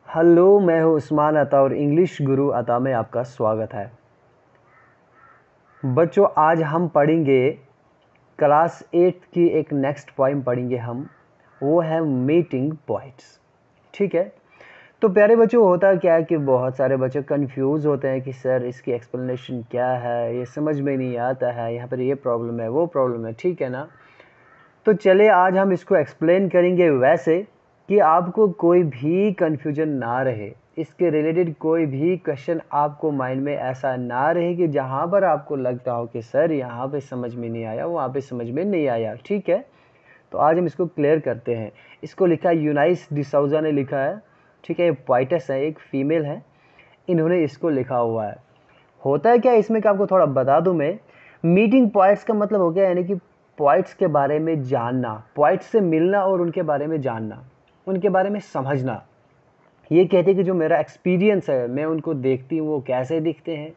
Hello, मैं हूँ उस्मान अता और इंग्लिश गुरु अता में आपका स्वागत है। बच्चों, आज हम पढ़ेंगे क्लास 8 की एक नेक्स्ट पोइम पढ़ेंगे हम। वो है मीटिंग पॉइंट्स। ठीक है। तो प्यारे बच्चों, होता क्या है कि बहुत सारे बच्चे कंफ्यूज होते हैं कि सर इसकी एक्सप्लेनेशन क्या है, ये समझ में नहीं आता है, यहाँ पर ये प्रॉब्लम है वो प्रॉब्लम है। ठीक है ना। तो चले आज हम इसको एक्सप्लेन करेंगे वैसे कि आपको कोई भी कन्फ्यूजन ना रहे, इसके रिलेटेड कोई भी क्वेश्चन आपको माइंड में ऐसा ना रहे कि जहाँ पर आपको लगता हो कि सर यहाँ पे समझ में नहीं आया, वहाँ पे समझ में नहीं आया। ठीक है। तो आज हम इसको क्लियर करते हैं। इसको लिखा है यूनाइस डिसाउजा ने लिखा है। ठीक है। ये पोइटस है, एक फीमेल है, इन्होंने इसको लिखा हुआ है। होता है क्या इसमें कि आपको थोड़ा बता दूं मैं। मीटिंग पॉइंट्स का मतलब हो गया यानी कि पॉइंट्स के बारे में जानना, पॉइंट्स से मिलना और उनके बारे में जानना, उनके बारे में समझना। ये कहते हैं कि जो मेरा एक्सपीरियंस है, मैं उनको देखती हूँ वो कैसे दिखते हैं,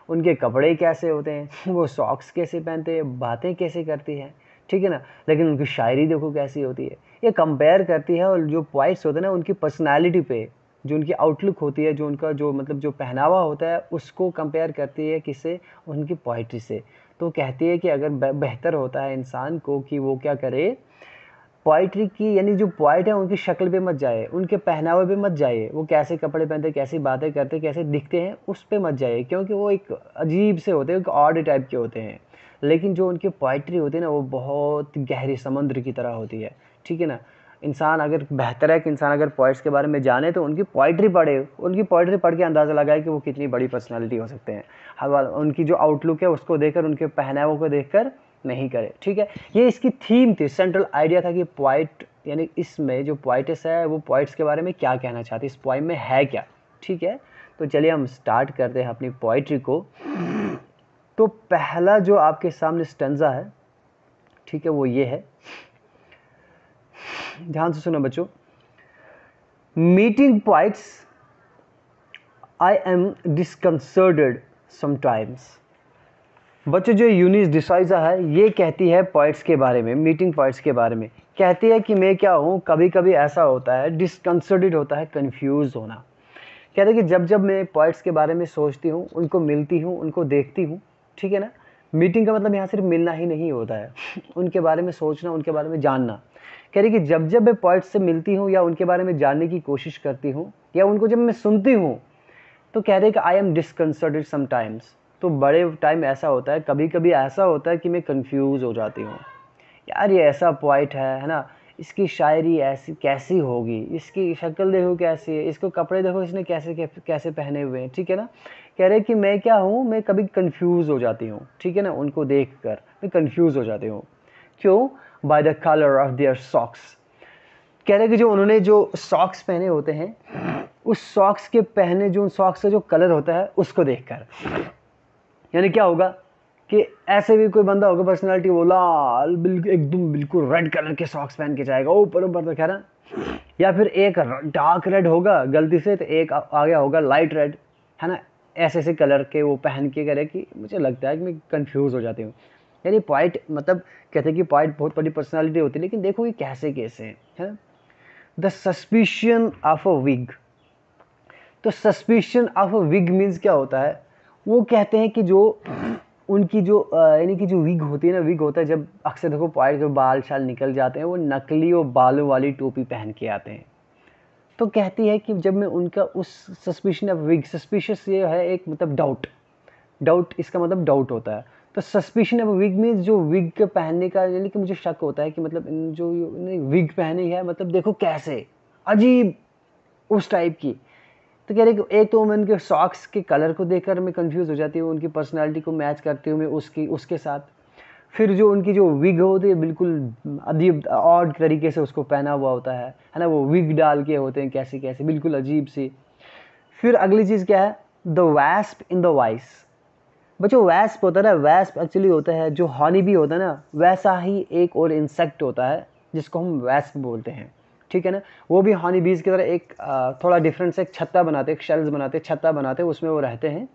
उनके कपड़े कैसे होते हैं, वो सॉक्स कैसे पहनते हैं, बातें कैसे करती हैं। ठीक है ना। लेकिन उनकी शायरी देखो कैसी होती है। ये कंपेयर करती है और जो पॉइंट्स होते हैं ना उनकी पर्सनालिटी पे, जो उनकी आउटलुक होती है, जो उनका जो मतलब जो पहनावा होता है उसको कंपेयर करती है किससे, उनकी पोइट्री से। तो कहती है कि अगर बेहतर होता है इंसान को कि वो क्या करे, पोइट्री की यानी जो पोइट है उनकी शक्ल पे मत जाए, उनके पहनावे पे मत जाइए, वो कैसे कपड़े पहनते, कैसी बातें करते, कैसे दिखते हैं उस पे मत जाइए, क्योंकि वो एक अजीब से होते हैं, एक ऑड टाइप के होते हैं। लेकिन जो उनकी पोइट्री होती है ना वो बहुत गहरी समुद्र की तरह होती है। ठीक है ना। इंसान अगर बेहतर है कि इंसान अगर पोइट्स के बारे में जाने तो उनकी पोइट्री पढ़े, उनकी पोइट्री पढ़ के अंदाज़ा लगाए कि वो कितनी बड़ी पर्सनैलिटी हो सकते हैं। हर उनकी जो आउटलुक है उसको देखकर, उनके पहनावों को देखकर नहीं करे। ठीक है। ये इसकी थीम थी, सेंट्रल आइडिया था कि पोइट यानी इसमें जो पोइटिस है वो पोइट्स के बारे में क्या कहना चाहती है, इस पोइम में है क्या। ठीक है। तो चलिए हम स्टार्ट करते हैं अपनी पोइट्री को। तो पहला जो आपके सामने स्टैंजा है, ठीक है, वो ये है। ध्यान से सुनो बच्चों। Meeting points I am disconcerted sometimes. बच्चों, जो यूनिस डिसाइजा है ये कहती है पॉइंट्स के बारे में, मीटिंग पॉइंट्स के बारे में कहती है कि मैं क्या हूँ, कभी कभी ऐसा होता है, डिस्कंसर्टेड होता है, कंफ्यूज होना। कहते हैं कि जब जब मैं पॉइंट्स के बारे में सोचती हूँ, उनको मिलती हूँ, उनको देखती हूँ। ठीक है ना। मीटिंग का मतलब यहाँ सिर्फ मिलना ही नहीं होता है, उनके बारे में सोचना, उनके बारे में जानना। कह रही कि जब जब मैं पॉइंट्स से मिलती हूँ या उनके बारे में जानने की कोशिश करती हूँ या उनको जब मैं सुनती हूँ तो कह रहे कि आई एम डिस्कंसर्टेड समटाइम्स। तो बड़े टाइम ऐसा होता है, कभी कभी ऐसा होता है कि मैं कंफ्यूज हो जाती हूँ। यार ये ऐसा पोइट है ना, इसकी शायरी ऐसी कैसी होगी, इसकी शक्ल देखो कैसी है, इसको कपड़े देखो इसने कैसे कैसे पहने हुए हैं। ठीक है ना। कह रहे कि मैं क्या हूँ, मैं कभी कंफ्यूज हो जाती हूँ। ठीक है ना। उनको देख कर मैं कंफ्यूज हो जाती हूँ। क्यों? By the colour of their socks. कह रहे कि जो उन्होंने जो सॉक्स पहने होते हैं, उस सॉक्स के पहने जो सॉक्स का जो कलर होता है उसको देखकर। यानी क्या होगा कि ऐसे भी कोई बंदा होगा पर्सनालिटी, वो लाल बिल्कुल एकदम बिल्कुल रेड कलर के सॉक्स पहन के जाएगा ऊपर ऊपर तो, खैर। या फिर एक डार्क रेड होगा गलती से, तो एक आ गया होगा लाइट रेड, है ना। ऐसे ऐसे कलर के वो पहन के करे कि मुझे लगता है कि मैं कंफ्यूज हो जाती हूँ। यानी पॉइंट मतलब कहते हैं कि पॉइंट बहुत बड़ी पर्सनालिटी होती है, लेकिन देखो ये कैसे कैसे है। The suspicion of a wig. तो suspicion of a wig means क्या होता है, वो कहते हैं कि जो उनकी जो यानी कि जो विग होती है ना, विग होता है जब अक्सर देखो पॉइंट के बाल शाल निकल जाते हैं, वो नकली और बालों वाली टोपी पहन के आते हैं। तो कहती है कि जब मैं उनका उस सस्पिशन ऑफ विग, सस्पिशियस ये है एक मतलब डाउट, डाउट इसका मतलब डाउट होता है। तो सस्पिशन ऑफ विग मीन्स जो विग के पहनने का, यानी कि मुझे शक होता है कि मतलब इन जो विग पहनी है मतलब देखो कैसे अजीब उस टाइप की। तो कह रहे कि एक तो मैं उनके सॉक्स के कलर को देखकर मैं कंफ्यूज हो जाती हूँ, उनकी पर्सनालिटी को मैच करती हूँ मैं उसकी उसके साथ। फिर जो उनकी जो विग होती है बिल्कुल अजीब ऑड तरीके से उसको पहना हुआ होता है ना, वो विग डाल के होते हैं कैसे कैसे बिल्कुल अजीब सी। फिर अगली चीज़ क्या है, the wasp in the vice. बच्चों वैस्प होता है ना, वैस्प एक्चुअली होता है जो हॉनी बी होता है ना, वैसा ही एक और इंसेक्ट होता है जिसको हम वैस्प बोलते हैं। ठीक है ना। वो भी हॉनी बीज की तरह एक थोड़ा डिफरेंट से एक छत्ता बनाते, एक शेल्स बनाते, छत्ता बनाते, उसमें वो रहते हैं।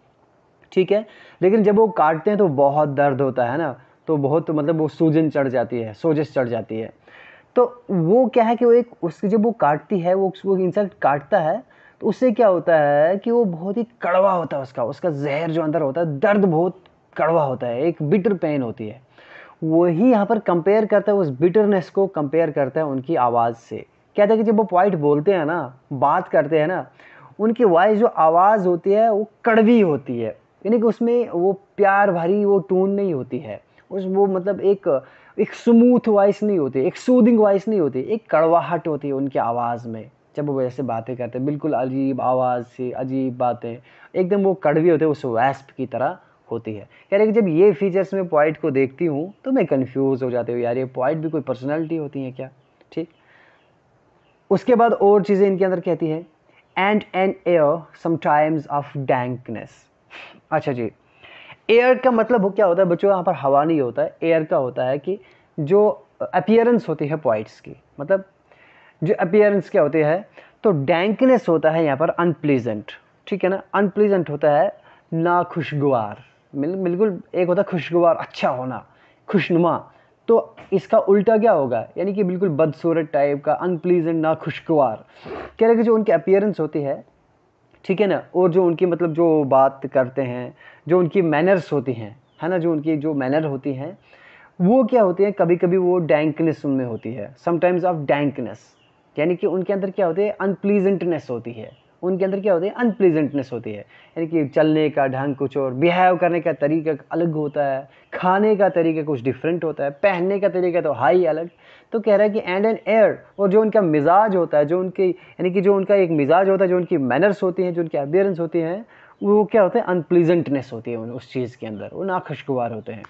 ठीक है। लेकिन जब वो काटते हैं तो बहुत दर्द होता है ना, तो बहुत मतलब वो सूजन चढ़ जाती है, सोजिश चढ़ जाती है। तो वो क्या है कि वो एक उसकी जब वो काटती है, वो इंसेक्ट काटता है तो उससे क्या होता है कि वो बहुत ही कड़वा होता है, उसका जहर जो अंदर होता है, दर्द बहुत कड़वा होता है, एक बिटर पेन होती है। वही यहाँ पर कंपेयर करता है, उस बिटरनेस को कंपेयर करता है उनकी आवाज़ से। कहता है कि जब वो पोइट बोलते हैं ना, बात करते हैं ना, उनकी वॉइस जो आवाज़ होती है वो कड़वी होती है, यानी कि उसमें वो प्यार भरी वो टोन नहीं होती है, वो मतलब एक स्मूथ वॉइस नहीं होती, एक सूदिंग वॉइस नहीं होती, एक कड़वाहट होती है उनकी आवाज़ में जब वो ऐसे बातें करते हैं, बिल्कुल अजीब आवाज़ से अजीब बातें, एकदम वो कड़वी होते हैं, उस वैस्प की तरह होती है। कह रहे कि जब ये फीचर्स मैं पोइट को देखती हूँ तो मैं कंफ्यूज हो जाती हूँ, यार ये पोइट भी कोई पर्सनैलिटी होती है क्या। ठीक, उसके बाद और चीज़ें इनके अंदर कहती है, and an air sometimes of dankness. अच्छा जी, एयर का मतलब वो क्या होता है बच्चों, यहाँ पर हवा नहीं होता है, एयर का होता है कि जो अपीयरेंस होती है पोइट्स की, मतलब जो अपीयरेंस क्या होती है, तो डैंकनेस होता है यहाँ पर अनप्लीजेंट, ठीक है ना, अनप्लीजेंट होता है ना खुशगवार, बिल्कुल एक होता है खुशगवार, अच्छा होना, खुशनुमा, तो इसका उल्टा क्या होगा, यानी कि बिल्कुल बदसूरत टाइप का, अनप्लीजेंट ना खुशगवार। कह रहे कि जो उनकी अपीयरेंस होती है, ठीक है ना, और जो उनकी मतलब जो बात करते हैं, जो उनकी मैनर्स होती हैं, है ना, जो उनकी जो मैनर होती हैं वो क्या होती है, कभी कभी वो डैंकनेस उनमें होती है, समटाइम्स ऑफ डैंकनेस, यानी कि उनके अंदर क्या होती है, अनप्लीजेंटनेस होती है, उनके अंदर क्या होती है, अनप्लीजेंटनेस होती है, यानी कि चलने का ढंग कुछ और, बिहेव करने का तरीका अलग होता है, खाने का तरीका कुछ डिफरेंट होता है, पहनने का तरीका तो हाई अलग। तो कह रहा है कि एंड एन एयर, और जो उनका मिजाज होता है, जो उनकी यानी कि जो उनका एक मिजाज होता है, जो उनकी मैनर्स होती हैं, जो उनकी अपियरेंस होती हैं, वो क्या होता है, अनप्लीजेंटनेस होती है उस चीज़ के अंदर, वो नाखुशगवार होते हैं।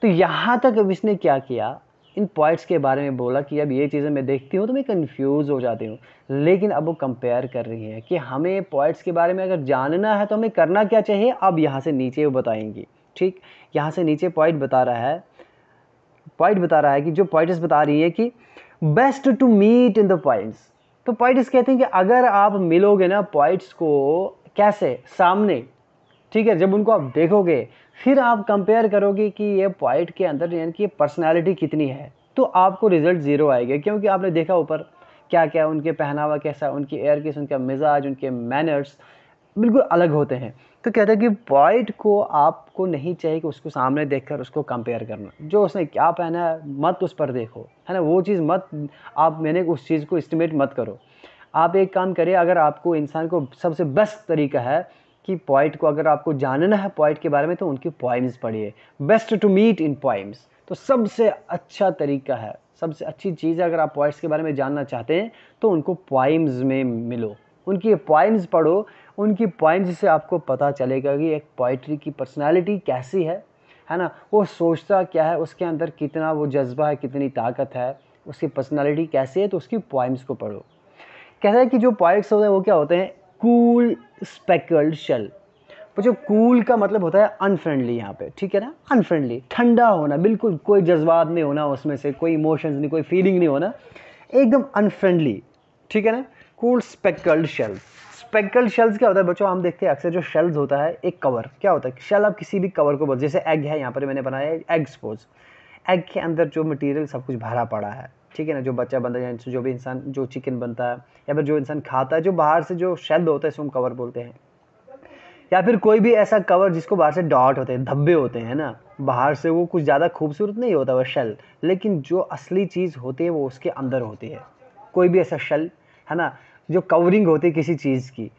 तो यहाँ तक अब इसने क्या किया, इन पॉइंट्स के बारे में बोला कि अब ये चीज़ें मैं देखती हूँ तो मैं कंफ्यूज हो जाती हूँ, लेकिन अब वो कंपेयर कर रही है कि हमें पॉइंट्स के बारे में अगर जानना है तो हमें करना क्या चाहिए। अब यहाँ से नीचे वो बताएंगी, ठीक, यहाँ से नीचे पॉइंट बता रहा है, कि जो पॉइंट्स बता रही है कि best to meet in the points. तो पॉइंट्स कहते हैं कि अगर आप मिलोगे ना पॉइंट्स को, कैसे, सामने, ठीक है, जब उनको आप देखोगे फिर आप कंपेयर करोगे कि ये पॉइंट के अंदर यानी कि पर्सनालिटी कितनी है, तो आपको रिजल्ट ज़ीरो आएगा, क्योंकि आपने देखा ऊपर क्या क्या उनके पहनावा कैसा, उनकी एयर किस, उनका मिजाज, उनके मैनर्स बिल्कुल अलग होते हैं। तो कहते हैं कि पॉइंट को आपको नहीं चाहिए कि उसको सामने देखकर उसको कंपेयर करना, जो उसने क्या पहना है मत उस पर देखो, है ना, वो चीज़ मत आप मैंने उस चीज़ को एस्टिमेट मत करो। आप एक काम करिए, अगर आपको इंसान को सबसे बेस्ट तरीका है कि पॉइंट को अगर आपको जानना है पॉइंट के बारे में तो उनकी पोइम्स पढ़िए, best to meet in poems, तो सबसे अच्छा तरीका है, सबसे अच्छी चीज़ है, अगर आप पॉइंट्स के बारे में जानना चाहते हैं तो उनको पोइम्स में मिलो, उनकी पोइम्स पढ़ो, उनकी पोइम्स से आपको पता चलेगा कि एक पोइट्री की पर्सनालिटी कैसी है ना, वो सोचता क्या है, उसके अंदर कितना वो जज्बा है, कितनी ताकत है, उसकी पर्सनालिटी कैसी है, तो उसकी पोइम्स को पढ़ो। कहता है कि जो पोइट्स होते हैं वो क्या होते हैं, कूल स्पेकल्ड शेल। वो जो कूल का मतलब होता है अनफ्रेंडली यहाँ पे, ठीक है ना, अनफ्रेंडली, ठंडा होना, बिल्कुल कोई जज्बात नहीं होना उसमें से, कोई इमोशंस नहीं, कोई फीलिंग नहीं होना, एकदम अनफ्रेंडली, ठीक है ना, cool speckled shells. Speckled shells क्या होता है बच्चों, हम देखते हैं अक्सर जो शेल्स होता है, एक कवर क्या होता है, शेल आप किसी भी कवर को बोल, जैसे एग है यहाँ पर मैंने बनाया है एग, सपोज एग के अंदर जो मटेरियल सब कुछ भरा पड़ा है, ठीक है ना, जो बच्चा बनता है, जो भी इंसान जो चिकन बनता है या फिर जो इंसान खाता है, जो बाहर से जो शेल होता है इसको हम कवर बोलते हैं, या फिर कोई भी ऐसा कवर जिसको बाहर से डॉट होते हैं, धब्बे होते हैं ना, बाहर से वो कुछ ज़्यादा खूबसूरत नहीं होता वो शेल, लेकिन जो असली चीज़ होती है वो उसके अंदर होती है। कोई भी ऐसा शेल है ना जो कवरिंग होती है किसी चीज़ की,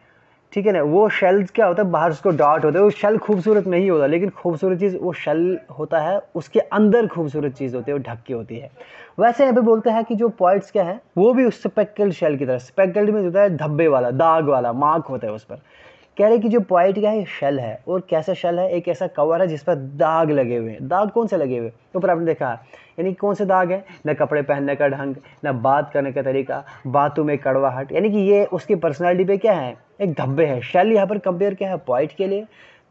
ठीक है ना, वो शेल्स क्या होता है, बाहर उसको डॉट होता है, वो शेल खूबसूरत नहीं होता, लेकिन खूबसूरत चीज़ वो शेल होता है, उसके अंदर खूबसूरत चीज़ होती है, वो ढक के होती है। वैसे यहाँ पे बोलते हैं कि जो पॉइंट्स क्या है वो भी उस स्पेकल्ड शेल की तरह, स्पेकल्ड में होता है धब्बे वाला, दाग वाला, मार्क होता है उस पर। कह रहे कि जो पॉइंट क्या है शेल है, और कैसा शेल है, एक ऐसा कवर है जिस पर दाग लगे हुए हैं। दाग कौन से लगे हुए, ऊपर आपने देखा, यानी कौन से दाग है, न कपड़े पहनने का ढंग, न बात करने का तरीका, बातों में कड़वाहट, यानी कि ये उसकी पर्सनालिटी पे क्या है, एक धब्बे है। शेल यहाँ पर कंपेयर क्या है पॉइंट के लिए,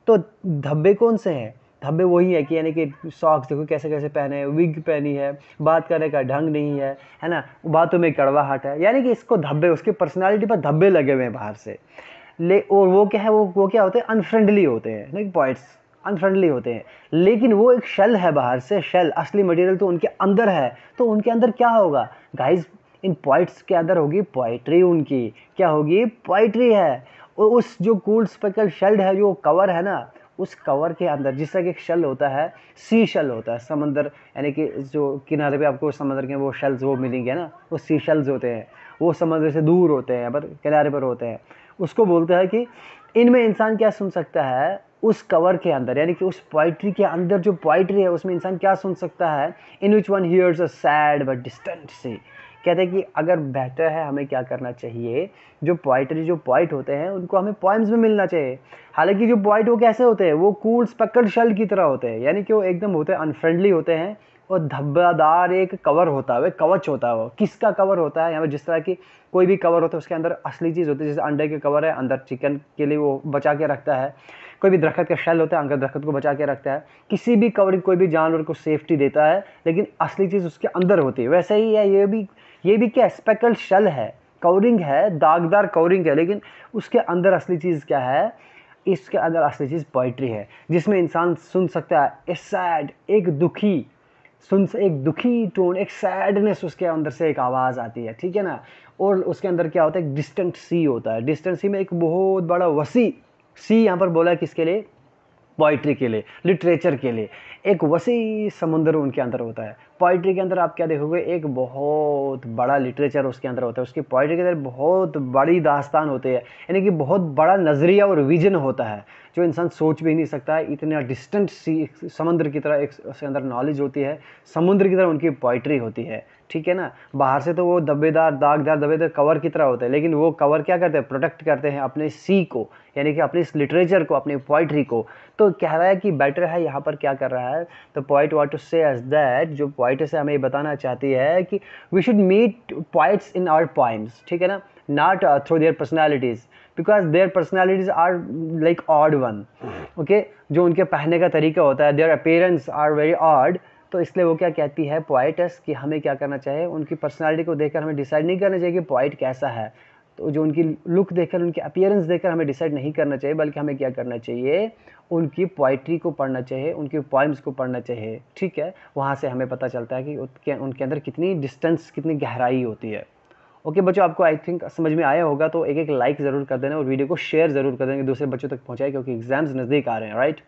तो धब्बे कौन से हैं, धब्बे वही है कि यानी कि सॉक्स देखो कैसे कैसे पहने हैं, विग पहनी है, बात करने का ढंग नहीं है ना, बातों में कड़वाहट है, यानी कि इसको धब्बे, उसकी पर्सनालिटी पर धब्बे लगे हुए हैं बाहर से। और वो क्या है, वो क्या होते हैं, अनफ्रेंडली होते हैं, नहीं पॉइंट्स अनफ्रेंडली होते हैं, लेकिन वो एक शेल है बाहर से, शेल, असली मटेरियल तो उनके अंदर है। तो उनके अंदर क्या होगा गाइस, इन पोइट्स के अंदर होगी पोइट्री, उनकी क्या होगी, पोइट्री है। और उस जो कूल स्पेकल शेल्ड है, जो कवर है ना, उस कवर के अंदर जिस तरह के शेल होता है, सी शेल होता है, समंदर यानी कि जो किनारे पे आपको समंदर के वो शेल्स वो मिलेंगे ना, वो सी शेल्स होते हैं, वो समंदर से दूर होते हैं पर किनारे पर होते हैं। उसको बोलते हैं कि इनमें इंसान क्या सुन सकता है उस कवर के अंदर, यानी कि उस पोइट्री के अंदर जो पोइट्री है उसमें इंसान क्या सुन सकता है, in which one hears a sad but distant sea. कहते हैं कि अगर बेहतर है हमें क्या करना चाहिए, जो पोइट्री जो पोइट होते हैं उनको हमें पोइम्स में मिलना चाहिए। हालांकि जो पोइट वो कैसे होते हैं, वो कूल स्पेक्कर्ड शेल की तरह होते हैं, यानी कि वो एकदम होते हैं अनफ्रेंडली होते हैं, और धब्बादार एक कवर होता है, वो कवच होता है। वो किसका कवर होता है, यहाँ पर जिस तरह की कोई भी कवर होता है उसके अंदर असली चीज़ होती है, जैसे अंडे के कवर है, अंदर चिकन के लिए वो बचा के रखता है। कोई भी दरख्त का शेल होता है, अंदर दरख्त को बचा के रखता है। किसी भी कवर कोई भी जानवर को सेफ्टी देता है, लेकिन असली चीज़ उसके अंदर होती है। वैसे ही है ये भी क्या स्पेकल शेल है, कवरिंग है, दागदार कवरिंग है, लेकिन उसके अंदर असली चीज़ क्या है, इसके अंदर असली चीज़ पोइट्री है, जिसमें इंसान सुन सकता है ए सैड, एक दुखी एक दुखी टोन, एक सैडनेस उसके अंदर से एक आवाज़ आती है, ठीक है ना। और उसके अंदर क्या होता है, एक डिस्टेंट सी होता है, डिस्टेंट सी में एक बहुत बड़ा वसी, सी यहाँ पर बोला है किसके लिए, पोइट्री के लिए, लिटरेचर के लिए, एक वसी समुंदर उनके अंदर होता है। पोइट्री के अंदर आप क्या देखोगे, एक बहुत बड़ा लिटरेचर उसके अंदर होता है, उसकी पोइट्री के अंदर बहुत बड़ी दास्तान होती है, यानी कि बहुत बड़ा नज़रिया और विजन होता है जो इंसान सोच भी नहीं सकता है। इतना डिस्टेंट सी समुद्र की तरह एक उसके अंदर नॉलेज होती है, समुद्र की तरह उनकी पोइट्री होती है, ठीक है ना। बाहर से तो वो दबेदार दागदार दबेदार कवर की तरह होते हैं, लेकिन वो कवर क्या करते हैं, प्रोटेक्ट करते हैं अपने सी को, यानी कि अपने इस लिटरेचर को, अपनी पोइट्री को। तो कह रहा है कि बेटर है, यहाँ पर क्या कर रहा है, तो poet want to say as that, जो पोइट से हमें बताना चाहती है कि we should meet poets in our poems, ठीक है ना, not through their personalities, because their personalities are like odd one, okay, जो उनके पहनने का तरीका होता है, their appearance are very odd. तो इसलिए वो क्या कहती है पोइटस कि हमें क्या करना चाहिए, उनकी पर्सनालिटी को देखकर हमें डिसाइड नहीं करना चाहिए कि पोइट कैसा है, तो जो उनकी लुक देखकर, उनकी अपीयरेंस देखकर हमें डिसाइड नहीं करना चाहिए, बल्कि हमें क्या करना चाहिए, उनकी पोइट्री को पढ़ना चाहिए, उनकी पोइम्स को पढ़ना चाहिए, ठीक है। वहाँ से हमें पता चलता है कि उनके अंदर कितनी डिस्टेंस, कितनी गहराई होती है। ओके बच्चों, आपको आई थिंक समझ में आया होगा, तो एक लाइक ज़रूर कर देना और वीडियो को शेयर ज़रूर कर देना, दूसरे बच्चों तक पहुँचाए, क्योंकि एग्जाम्स नज़दीक आ रहे हैं, राइट।